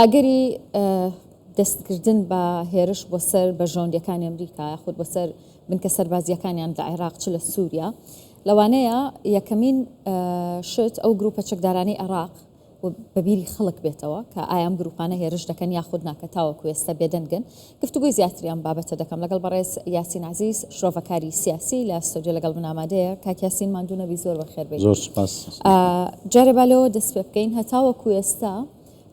ئەگەری دەستکردن بە هێرش بۆ سەر بە ژۆندیەکانی ئەمریکا یاخود بۆ سەر بنکە سەربازیەکانیان لە عێراق چ لە سووریا لەوانەیە یەکەمین شت ئەو گروپە چەکدارانەی عێراق بەبیری خەڵک بێتەوە کە ئایام گروپانە هێرش دەکەن یاخود ناکە تاوەکو ئێستا بێدەنگن گفتوگوی زیاتریان بابەتە دەکەم لەگەڵ بەڕێز یاسین عەزیز شرۆڤەکاری سیاسی لە ئەستۆدیۆ لەگەڵ من ئامادەیە. کاک یاسین ماندوو نەبی زۆر بەخێر بێت. زۆر سوپاس. جارێ بالەوە دەست پێ بکەین هەتاوەکو ئێستا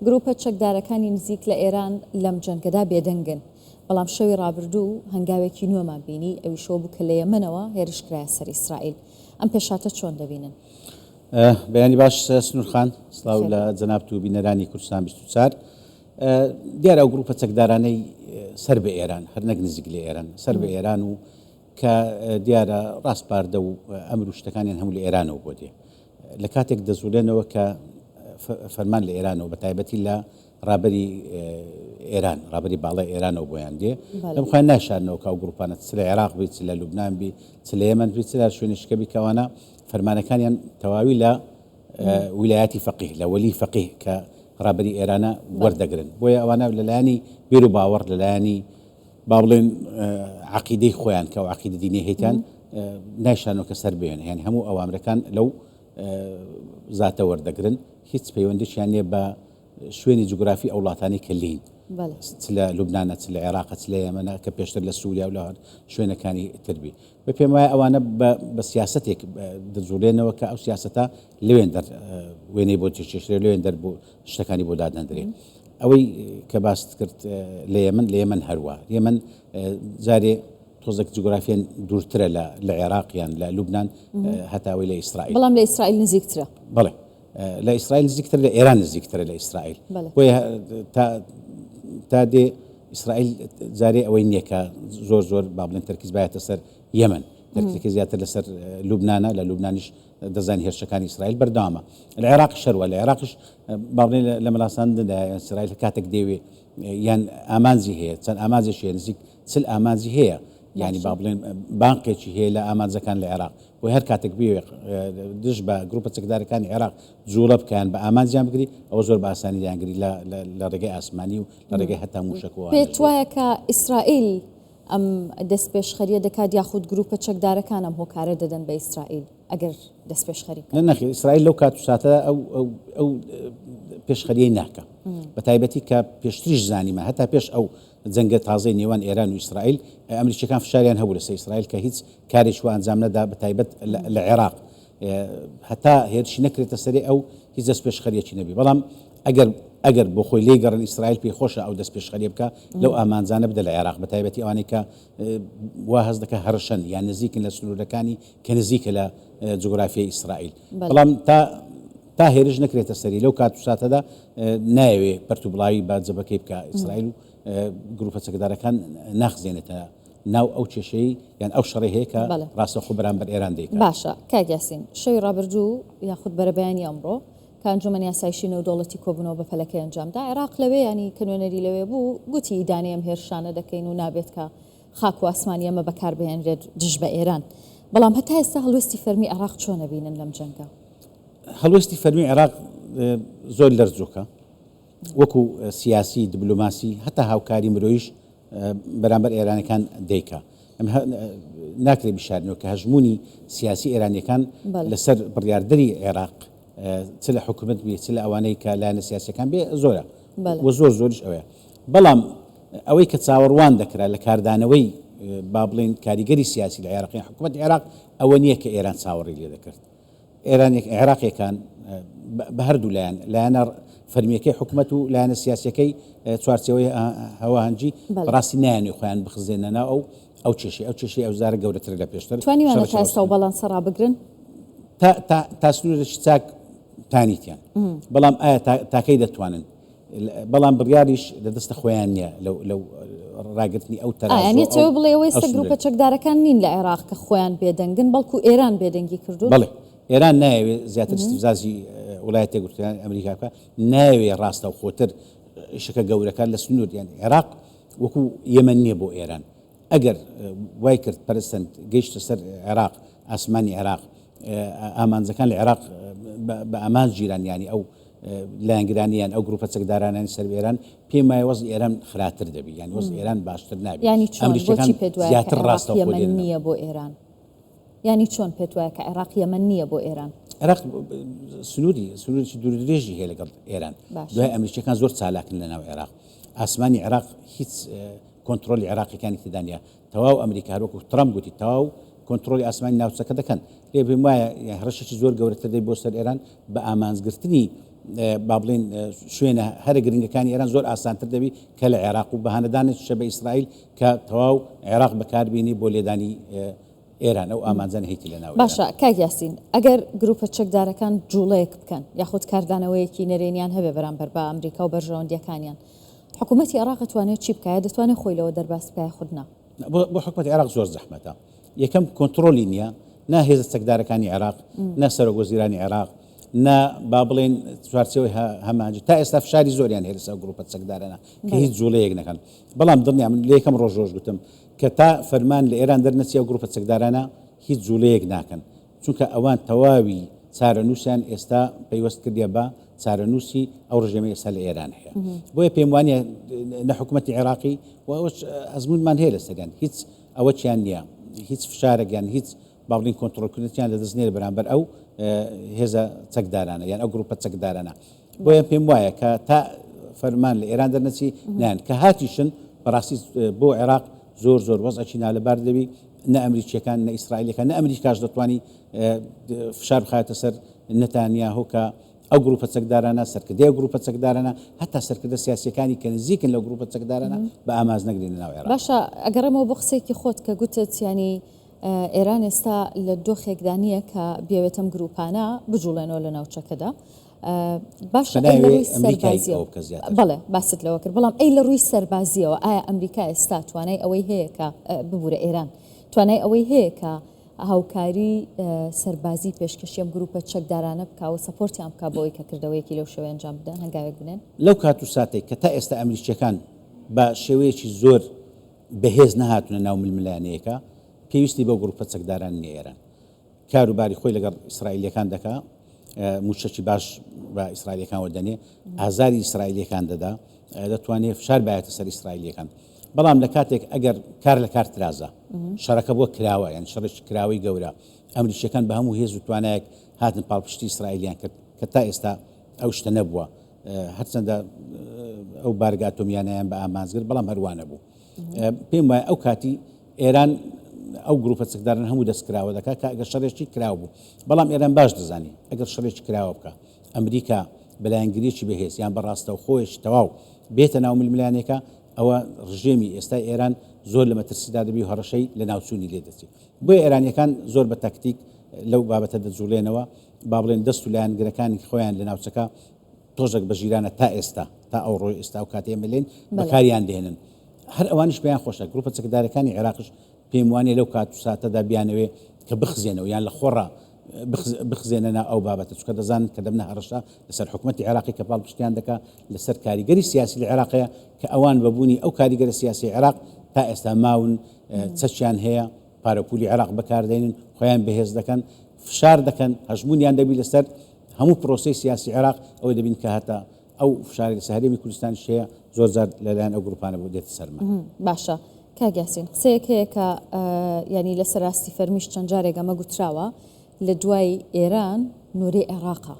گروپە چەکدارەکانی نزیک لە ئێران لەم جەنگەدا بێدەنگن، بەڵام شەوی ڕابردوو هەنگاوێکی نوێمان بینی ئەوی شەو بوو کە لە یەمەنەوە هێرش کرایە سەر ئیسرائیل. ئەم پێشاتە چۆن دەبینن؟ بەیانی باش سنوورخان سڵاو لە جەنابت و بینەرانی کوردستان 24. دیارە ئەو گروپە چەکدارانەی سەر بە ئێران هەر نەک نزیک لە ئێران سەر بە ئێران و کە دیارە ڕاستپاردە و ئەمر و شتەکانیان هەموو لە ئێرانەوە بۆ دێ لە کاتێک دەزولێنەوە کە فەرمان لە ئێرانەوە بە تایبەتی لە ڕابەری ئێران ڕابەری باڵای ئێرانەوە بۆیان دێ لەم خۆیان ناشارنەوە کە ئەو گروپانە چ لە عێراق بیت چ لە لوبنان بی چ لە یەمەن بیت چ لە شوێنی شکەبی کەوانە فەرمانەکانیان تەواوی لە ویلایەتی فەقیه لە وەلی فەقیه کە ڕابەری ئێرانە وەردەگرن بۆیە ئەوانە لەلایەنی بیر و باوەڕ لەلایەنی با بڵێن عەقیدەی خۆیان کە ئەو عەقیدە دینی هەیتیان نایشانەوە کە سەر بێن یعنی هەموو ئەوامرەکان لەو زاتە وەردەگرن هیچ پەیوەندیشیان نییە بە شوێنی جوگرافی ئەو وڵاتانی کە لین چ لە لوبنانە چ لە عێراق چ لە یەمەنە کە پێشتر لە سووریا و لە شوێنەکانی تربی بە پێم وایە ئەوانە بە سیاسەتێک دەزولێنەوە کە ئەو سیاسەتە لەوێن دەر وێنەی بۆ چێشترێ لەوێن دەر بۆ شتەکانی بۆ دادەندرێن ئەوەی کە باست کرد لە یەمەن هەروە یەمەن جارێ تۆزێک جوگرافیان دوورترە لە عێراقیان لە لوبنان هەتاوی لە ئیسرائیل بەڵام لە ئیسرائیل نزیکترە. بەڵێ لە ئیسرائیل نزیکتر لە ئێران نزیکترە لە ئیسرائیل بۆیە تا دێ ئیسرائیل جارێ ئەوەی نییە کە زۆر با بڵێن تەرکیز بایەتە سەر یەمەن تەرکیزەکە زیاتر لەسەر لوبنانە لە لوبنانیش دەزانی هێرشەکانی ئیسرائیل بەردەوامە لە عێراق شەروە لە عێراقش با بڵێن لە مەلاساندندا ئیسرائیل کاتێک دەیوێ یان ئامانجی هەیە چەند ئامانجێکی هەیە نزیک چل ئامانجی هەیە یعنی با بڵێن بانقێکی هەیە لە ئامانجەکان لە عێراق بۆ هەر کاتێک بێ دش بە گروپە چەکدارەکانی عێراق جوڵە بکەیان بە ئامانجیان بگری ئەوە زۆر بە ئاسانی دەیانگری لە ڕێگەی ئاسمانی و لە ڕێگەی هەتا موشکەوە. پێت وایە کە ئیسرائیل ئەم دەست پێشخەریە دەکات یاخود گروپە چەکدارەکان ئەم هۆکارە دەدەن بە ئیسرائیل ئەگەر دەست پێشخەری نەخێ ئیسرائیل لەو کات و ساتە ئەو پێشخەریەی ناکە بە تایبەتی کە پێشتریش زانیمە هەتا پێش ئەو جەنگە تازەی نێوان ئێران و ئیسرائیل ئەمریکیەکان فشاریان هەبوو لەسەر ئیسرائیل کە هیچ کارێک وە ئەنجام نەدا بە تایبەت لە عێراق هەتا هێرشی نەکرێتە سەرێ ئەو هیچ دەست پێشخەریەکی نەبی بەڵام ئەگەر بۆ خۆی لێگەڕن ئیسرائیل پێی خۆشە ئەو دەست پێشخەریە بکە لەو ئامانجانە بدە لە عێراق بە تایبەتی ئەوانەی کە وا هەست دەکە هەڕەشەن یان نزیکن لە سنوورەکانی کە نزیکە لە جوگرافیای ئیسرائیل بەڵام تا هێرش نەکرێتە سەری لەو کات و ساتەدا نایەوێ پەرتوبڵاوی با جەبەکەی بکە ئیسرائیل و گروپە چەکدارەکان ناخزێنێتە ناو ئەو کێشەی یان ئەو شەڕی هەیە کە ڕاستەوخۆ بەرامبەر ئێران دەیکات. باشە کاک یاسین شەوی ڕابردوو یاخود بەرەبەیانی ئەمڕۆ کە ئەنجومەنی یاسایشی نێودەوڵەتی کۆبوونەوە بە پەلەکەی ئەنجامدا عێراق لەوێ ینی کە نوێنەری لەوێ بوو گوتی ئیدانەی ئەم هێرشانە دەکەین و نابێت کە خاک و ئاسمانی ئەمە بەکاربهێنرێت دژ بە ئێران بەڵام هەتا ئێستا هەڵوێستی فەرمی عێراق چۆن ئەبینن لەم جەنگە؟ هەڵوێستی فەرمی عێراق زۆر لەرزووکە وەکو سیاسی دیبلۆماسی هەتا هاوکاری مرۆیش بەرامبەر ئێرانەکان دەیکا ناکرێ بیشارنەوە کە هەژمونی سیاسی ئێرانیەکان لەسەر بڕیاردەری عێراق چ لە حکومەت بێ چ لە ئەوانەی کە لایەنە سیاسیەکان بێ زۆرە و زۆریش ئەوەیە بەڵام ئەوەی کە چاوەڕوان دەکرا لە کاردانەوەی با بڵێن کاریگەری سیاسی لە عێراقی حکومەت عێراق ئەوە نییە کە ئێران چاوەڕی لێ دەکرد عێراقیەکان بە هەردوو لایەنە فەرمیەکەی حکومەت و لایەنە سیاسیەکەی چوارچێوەی هەواهەنگی بەڕاستی نایانێ خۆیان بخزێنەنا ئەو کێشەی ئەو زارە گەورەتر لە پێشتر توانیوانە تا ئێستا و بەڵانسە ڕابگرن تا سنوورێکی چاک تانیتیان بەڵام ئایا تاکەی دەتوانن بەڵام بڕیاریش لە دەستە خۆیان نییە لەو ڕاگررتنی ئەو تەرانێ تۆ بڵێ ئێستا گروپە چەکدارەکان نین لە عێراق کە خۆیان بێدەنگن بەڵکو ئێران بێدەنگی کردو بڵێ ئێران نایەوێت زیاتر استفزازی وڵایەتە یەکگرتووەکانی ئەمریکا بکە نایەوێت ڕاستە و خۆتر شەکە گەورەکان لە سنوور یان عێراق وەکو یەمەن نییە بۆ ئێران ئەگەر وای کرد پەرستەند گەیشتە سەر عێراق ئاسمانی عێراق ئامانجەکان لە عێراق بە ئامان ژیرانیانی ئەو لایەنگرانیان ئەو گروپە چەکدارانانی سەر ئێران پێم وایە وەزی ئێران خراپتر دەبی یعنی وەزی ئێران باشتر نابێت ینی چۆن بۆچی پێت وایە زیاتر کە عێراق ڕاستەوخۆ یەمەن دێنن نییە بۆ ئێران ینی چۆن پێت وایە کە عێراق یەمەن نییە بۆ ئێران عێراق سنووری دوور درێژی هەیە لەگەڵ ئێران دوای ئەمریکیەکان زۆر چالاکن لە ناو عێراق ئاسمانی عێراق هیچ کۆنتترۆلی عێراقیەکانی تدانە تەواو ئەمریکا هەروەکو ترامپ گوتی تەواو کۆنتترۆلی ئاسمانی ناوچەکە دەکەن لێ پێم وایە هەڕەشێکی زۆر گەورەتر دەی بۆ سەر ئێران بە ئامانزگرتنی با بڵێن شوێنە هەرە گرنگەکانی ئێران زۆر ئاسانتر دەبی کە لە عێراق و بەهانەدانێت شە بە ئیسرائیل کە تەواو عێراق بەکاربیێنی بۆ لێدانی ئێران ئەو ئامانزان هەیەی لە ناو باشە کاک یاسین ئەگەر گروپە چەکدارەکان جوڵەیەک بکەن یاخود کاردانەوەیەکی نەرێنیان هەبێ بەرامبەر بە ئەمریکا و بەرژەوەندیەکانیان حکوومەتی عێراق دەتوانێت چی بکایە دەتوانێت خۆی لەوە دەرباس بکایە خودنا بۆ حکوومەتی عێراق زۆر زەحمەتە یەکەم کۆنتترۆلی نییە نا هێزە چەکدارەکانی عێراق نا سەرۆکوەزیرانی عێراق نا با بڵێن چوارچەوەی هەمانجی تا ئێستا فشاری زۆریان هێرە سەر گروپە چەکدارانە کە هیچ جوڵەیەک نەکەن بەڵام دڵنیام من لە یەکەم ڕۆژ گوتم کە تا فەرمان لە ئێران دەرنەچی ئەو گروپە چەکدارانە هیچ جوڵەیەک ناکەن چونکە ئەوان تەواوی چارەنووسیان ئێستا پەیوەست کردیە بە چارەنووسی ئەو ڕژێمە ئێستا لە ئێران هەیە بۆیە پێم وانە لە حکوومەتی عێراقی و ئەزمونمان هەیە لە سەریان هیچ ئەوە چیان نییە هیچ فشارێکیان هیچ باڵین کۆنتترۆلکردنیان لە دەستنێر بەرامبەر ئەو هێزە چەکدارانە یان ئەو گروپە چەکدارانە بۆیە پێم وایە کە تا فەرمان لە ئێران دەرنەچی نیان کە هاتیشن بەڕاستی بۆ عێراق زۆر وەزعی نالەبار دەبی نە ئەمریکیەکان نە ئیسرائیلەکان نە ئەمریکاش دەتوانی فشار بخاتە سەر نەتانیاهو کە ئەو گروپە چەکدارانە سەرکردەی گروپە چەکدارانە هەتا سەرکردە سیاسیەکانی کە نزیکن لە گروپە چەکدارانە بە ئاماز نەگرین لە ناو عێراق باشە ئەگەرەمەوە بۆ قسێکی خۆت کە گوتت ینی ئێران ئێستا لە دۆخێکدانیە کە بێوێتم گروپانە بجوڵێنەوە لە ناوچەکەدا باشە بەڵێ باست لەوە کرد بەڵام ئەی لە ڕووی سەربازیەوە ئایا ئەمریکا ئێستا توانای ئەوەی هەیە کە ببوورە ئێران توانای ئەوەی هەیە کە هاوکاری سەربازی پێشکەشیم گروپە چەکدارانە بکاوە سەپۆرتیان بکە بۆی کە کردەوەیەکی لەو شێوەیە ئەنجام بدەن هەنگاوێک بنێن لەو کات و ساتێک کە تا ئێستا ئەمریکیەکان بە شێوەیەکی زۆر بەهێز نەهاتونە ناو ململایەنەیەەکە پێویستی بە گروپە چەکداران ئێران کاروباری خۆی لەگەڵ ئیسرائیلەکان دەکا موچەکی باش بە ئیسرائیلەکان وەدەنێ ئازاری ئیسرائیلەکان دەدا دەتوانێت فشار بایەتە سەر ئیسرائیلەکان بەڵام لە کاتێک ئەگەر کار لە کار ترازە شەڕەکە بۆ کراوە یان شەڕێکی کراوەی گەورە ئەمریکیەکان بە هەموو هێز و توانایەک هاتن پاڵپشتی ئیسرائیلیان کرد کە تا ئێستا ئەو شتە نەبووە هەرچەندە ئەو بارگا ئاتۆمیانیان بە ئامانزگر بەڵام هەروانە بوو پێم وایە ئەو کاتی ئێران ئەو گروپە چەکداران هەموو دەستکراوە دەکات کە ئەگەر شەڕێکی کراو بوو بەڵام ئێران باش دەزانی ئەگەر شەڕێکی کراوە بکە ئەمریکا بەلایەنگریەکی بەهێز یان بەڕاستە و خۆیشی تەواو بێتە ناو ململایەنەکە ئەوە ڕژێمی ئێستا ئێران زۆر لە مەترسیدا دەبی و هەڕەشەی لە ناوچوونی لێ دەچێت بۆیە ئێرانیەکان زۆر بە تاکتیک لەو بابەتە دەجوڵێنەوە با بڵێن دەست و لایەنگرەکانی خۆیان لە ناوچەکە تۆژێک بە ژیرانە تا ئێستا تا ئەو ڕۆی ئێستا و کاتێ ملێن بەکاریان دێنن هەر ئەوانش پێیان خۆشە گروپە چەکدارەکانی عێراقش پێم وانێ لەو کات و ساتەدا بیانەوێ کە بخزێنەوە یان لە خۆڕا بخزێنەنا ئەو بابەتە چکە دەزانن کە دەبنە هەڕەشە لەسەر حکوومەتی عێراقی کە پاڵپشتیان دەکا لەسەر کاریگەری سیاسی لە عێراقەیە کە ئەوان بەبوونی ئەو کاریگەرە سیاسی عێراق تا ئێستا ماون چەچیان هەیە پارەپولی عێراق بەکاردێنن خۆیان بەهێز دەکەن فشار دەکەن هەژمونیان دەبی لەسەر هەموو پرۆسی سیاسی عێراق ئەوەی دەبین کە هەتا ئەو فشاری لە سەهرێمی کوردستانیش هەیە زۆر زار لەلایەن ئەو گروپانە بۆ دێتە سەرمان باشە کاگیاسین قسەیەک هەیە کە ینی لەسەر راستی فەرمیش چەند جارێک ئەمە گوتراوە لە دوای ئێران نوێی عێراقا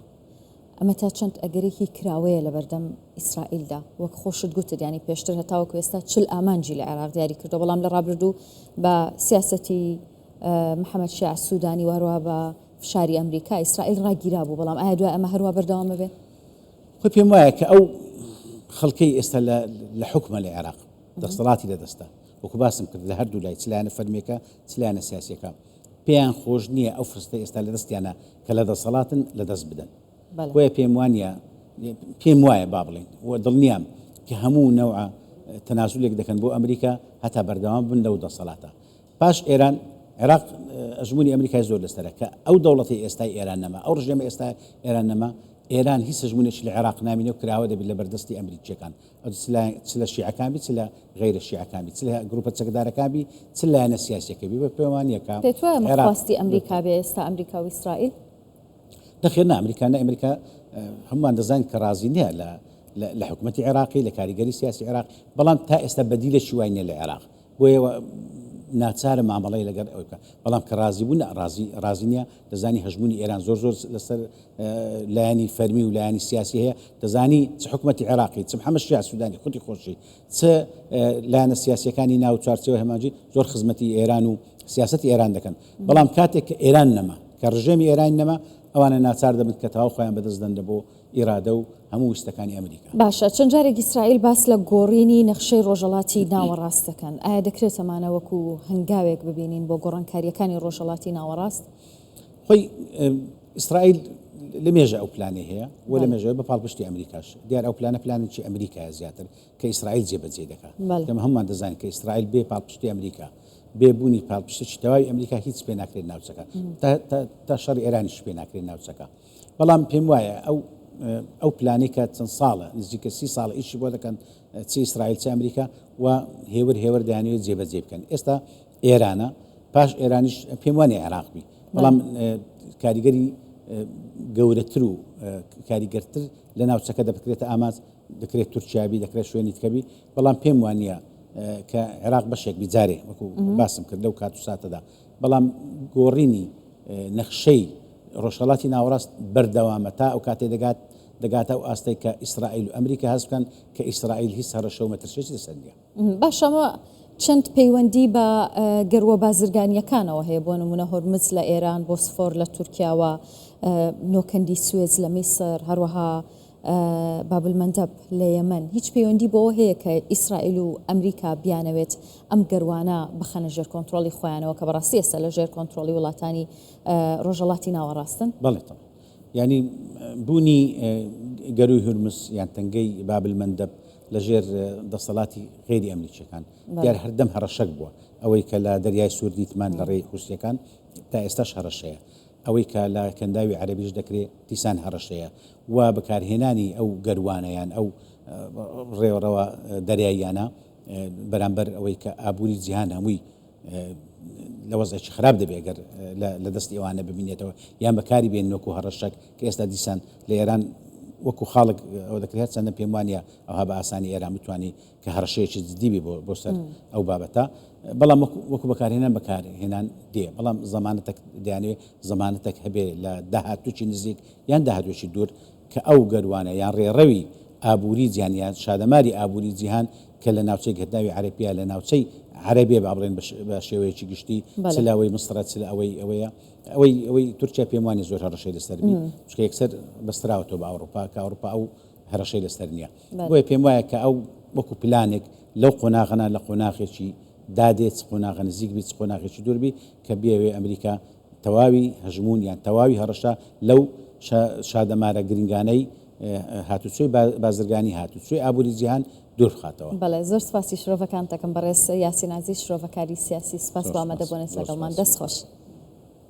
ئەمە تا چەند ئەگەرێکی کراوەیە لە بەردەم ئیسرائیلدا وەک خۆشت گوتت ینی پێشتر هەتاوەکو ئێستا 40 ئامانجی لە عێراق دیاری کردو بەڵام لە ڕابردوو بە سیاسەتی محەممەد شیع سوودانی وهروە بە فشاری ئەمریکا ئیسرائیل ڕاگیرا بوو بەڵام ئایا دوای ئەمە هەروە بەردەوامە بێ خۆی پێم وایە کە ئەو خەڵکەی ئێستا لە حکومە لە عێراق دەسەڵاتی لەدەستە وەکو باسم کرد لە هەردوو لای چلایەنە فەرمیەکە چلایەنە سیاسیەکە پێیان خۆش نییە ئەو فرستە ئێستا لە دەستیانە کە لە دەسەڵاتن لە دەست بدەن بۆیە پێم وایە با بڵێن و دڵنیام کە هەموو نەوع تەناسولێک دەکەن بۆ ئەمریکا هەتا بەردەوام بن لەو دەسەڵاتە پاش ئێران عێراق ئەژمونی ئەمریکای زۆر لەسەرە کە ئەو دەوڵەتی ئێستای ئێران نەما ئەو ڕژێمە ئێستا ئێران نەما ئێران هیچ هەژمونێکی لە عێراق نامینە و کراوە دەبێت لە بەردەستی ئەمریکیەکان چ لە شیعەکانبی چ لە غیرە شیعەکانبی چ لە گروپە چەکدارەکانبی چ لایەنە سیاسیەکەبی بە پەیوانیەکە پێت وایە مەخواستی ئەمریکا بێ ئێستا ئەمریکا و ئیسرائیل نەخێر ئەمریکا هەمووان دەزانین کە ڕازی نییە لە حکوومەتی عێراقی لە کاریگەری سیاسی عێراق بەڵام تا ئێستا بەدیلێکی وای نیە لە عێراق بۆیەوە ناچارە مامەڵی لەگەر ئەو بکە بەڵام کە ڕازی بوون ڕازی نییە دەزانی هەژمونی ئێران زۆر لەسەر لایانی فەرمی و لایانی سیاسی هەیە دەزانی چ حکوومەتی عێراقی چ محەممەد شیع سوودانی خودی خۆشی چ لایەنە سیاسیەکانی ناو چوارچەوە هەماجی زۆر خزمەتی ئێران و سیاسەتی ئێران دەکەن بەڵام کاتێک کە ئێران نەما کە ڕژێمی ئێران نەما ئەوانە ناچار دەبن کە تاوا خۆیان بەدەستدەن بۆ ئیرادە و هەموو ویستەکانی ئەمریکا. باشە چەند جارێک ئیسرائیل باس لە گۆڕینی نەخشەی ڕۆژهەڵاتی ناوەڕاستەکەن ئایا دەکرێت ئەمانە وەکو هەنگاوێک ببینین بۆ گۆڕانکاریەکانی ڕۆژهەڵاتی ناوەڕاست؟ خۆی ئیسرائیل لە مێژە ئەو پلانێ هەیە و لە مێژەوە بە پاڵپشتی ئەمریکاش دیار ئەو پلانێکی ئەمریکایە زیاتر کە ئیسرائیل جێبەجێ دەکات کەمە هەمومان دەزانین کە ئیسرائیل بێ پاڵپشتی ئەمریکا بێبوونی پاڵپشتێکی تەواوی ئەمریکا هیچ پێ ناکرێت ناوچەکە تا شەڕی ئێرانیش پێ ناکرێت ناوچەکە بەڵام پێم وایە ئەو پلانەی کە چەند ساڵە نزیکە 30 ساڵ ئیشی بۆ دەکەن چی ئیسرائیل چ ئەمریکا و هێور دەیانوێت جێبەجێ بکەن ئێستا ئێرانە پاش ئێرانیش پێم وانێ عێراق بی بەڵام کاریگەری گەورەتر و کاریگەرتر لە ناوچەکە دەبکرێتە ئاماز دەکرێت تورکیابی دەکرێت شوێنی تکەبی بەڵام پێم وانە کە عێراق بەشێک بیجارێ وەکو باسم کرد لەو کات و ساتەدا بەڵام گۆڕینی نەخشەی ڕۆژهەڵاتی ناوەڕاست بەردەوامە تا ئەو کاتێ دەگاتە ئەو ئاستەی کە ئیسرائیل و ئەمریکا هەست بکەن کە ئیسرائیل هیچ هەڕەشە و مەترسیێکی لەسەر نییە. باشەمە چەند پەیوەندی بە گەروە بازرگانیەکانەوە هەیە بۆ نمونە هۆرمز لە ئێران بۆسفۆر لە تورکیاوە نۆکەندی سوێز لە میسر هەروەها بابلمەندەب لە یەمەن هیچ پەیوەندی بۆ هەیە کە ئیسرائیل و ئەمریکا بیانەوێت ئەم گەروانە بخەنە ژێر کۆنتترۆلی خۆیانەوە کە بەڕاستی ئێستا لە ژێر کۆنتترۆلی وڵاتانی ڕۆژهەڵاتی ناوەڕاستن؟ بەڵێ ینی بوونی گەروی هورمز یان تەنگەی بابلمەندەب لە ژێر دەسەڵاتی غێری ئەمریکیەکان دیار هەردەم هەڕەشەک بووە ئەوەی کە لە دەریای سوور دیتمان لە ڕێی حوسیەکان تا ئێستاش هەڕەشەیە ئەوەی کە لە کەنداوی عەرەبیش دەکرێت دیسان هەڕەشەیە و بەکارهێنانی ئەو گەروانەیان ئەو ڕێوەڕەوە دەریاییانە بەرامبەر ئەوەی کە ئابووری جیهان هەمووی لە وەزعێکی خراپ دەبێت ئەگەر لە دەستی ئەوانە ببینێتەوە یان بەکاری بێن وەکو هەڕەشەک کە ئێستا دیسان لە ئێران وەکو خاڵک ئەو دەکرێت چەندە پێم وانە ئەوها بە ئاسانی ئێران بتوانانی کە هەڕەشەیەکی جدیبی بۆ سەر ئەو بابەتە بەڵام وەکو بەکارهێنان بەکارهێنان دێ بەڵام زەمانەتێک دەیانوێت زەمانەتێک هەبێ لە داهاتووی نزیک یان داهاتوێکی دوور کە ئەو گەروانە یان ڕێڕەوی ئابووری جیهانیان شادەماری ئابووری جیهان کە لە ناوچەی گەرداوی عەرەبیا لە ناوچەی عەرەبیە بابڵێن بە شێوەیەکی گشتی چلاوەی مسرە چ ئەوەی تورکیا پێم وانێ زۆر هەڕەشەی لەسەربی چکە یەکسەر بەستراوەتەوە بە ئەوروپا کە ئەوروپا ئەو هەڕەشەی لەسەر نییە بۆیە پێم وایە کە ئەو وەکو پلانێک لەو قۆناغەنە لە قۆناغێکی دادێت قۆناغە نزیک بی قۆناغێکی دووربی کە بێوێ ئەمریکا تەواوی هەژمون یان تەواوی هەڕەشە لەو شادەمارە گرنگانەی هاتوچۆی بازرگانی هاتوچۆی ئابووری جیهان دوور بخاتەوە. بەڵێ زۆر سپاسی شرۆڤەکان دەکەم بەڕێز یاسین عەزیز شرۆڤەکاری سیاسی سپاس بۆ ئامادەبوونێت لەگەڵمان دەست خۆش.